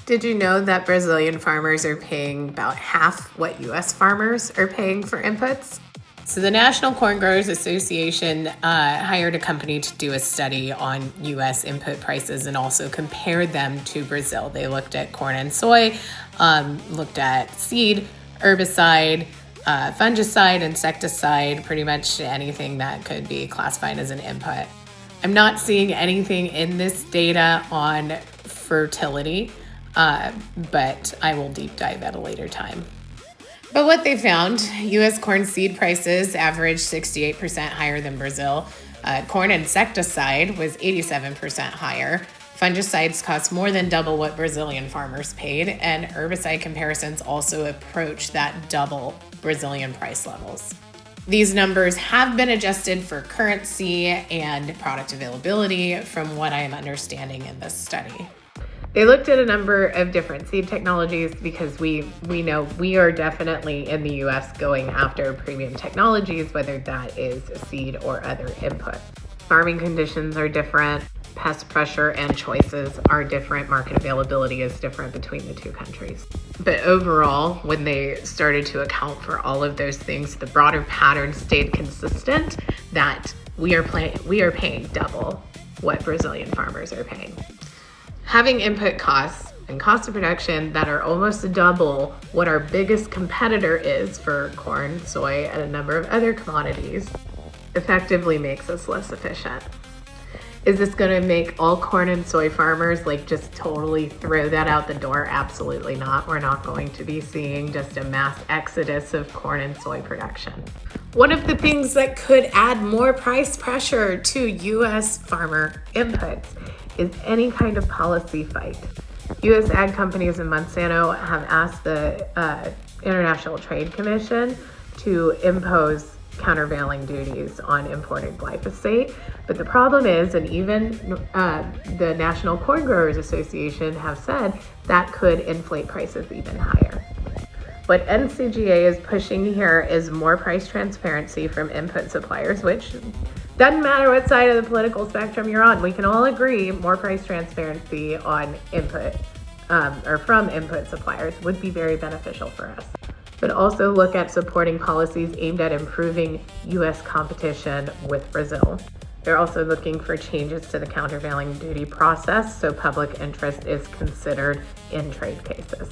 Did you know that Brazilian farmers are paying about half what U.S. farmers are paying for inputs? So the National Corn Growers Association hired a company to do a study on U.S. input prices and also compared them to Brazil. They looked at corn and soy, looked at seed, herbicide, fungicide, insecticide, pretty much anything that could be classified as an input. I'm not seeing anything in this data on fertility, but I will deep dive at a later time. But what they found, U.S. corn seed prices averaged 68% higher than Brazil. Corn insecticide was 87% higher. Fungicides cost more than double what Brazilian farmers paid, and herbicide comparisons also approach that double Brazilian price levels. These numbers have been adjusted for currency and product availability from what I am understanding in this study. They looked at a number of different seed technologies because we know we are definitely in the US going after premium technologies, whether that is seed or other input. Farming conditions are different, pest pressure and choices are different, market availability is different between the two countries. But overall, when they started to account for all of those things, the broader pattern stayed consistent that we are paying double what Brazilian farmers are paying. Having input costs and cost of production that are almost double what our biggest competitor is for corn, soy, and a number of other commodities effectively makes us less efficient. Is this going to make all corn and soy farmers just totally throw that out the door? Absolutely not. We're not going to be seeing just a mass exodus of corn and soy production. One of the things that could add more price pressure to U.S. farmer inputs is any kind of policy fight. U.S. ag companies and Monsanto have asked the International Trade Commission to impose countervailing duties on imported glyphosate. But the problem is, and even the National Corn Growers Association have said, that could inflate prices even higher. What NCGA is pushing here is more price transparency from input suppliers, which doesn't matter what side of the political spectrum you're on. We can all agree more price transparency on input or from input suppliers would be very beneficial for us. But also look at supporting policies aimed at improving U.S. competition with Brazil. They're also looking for changes to the countervailing duty process so public interest is considered in trade cases.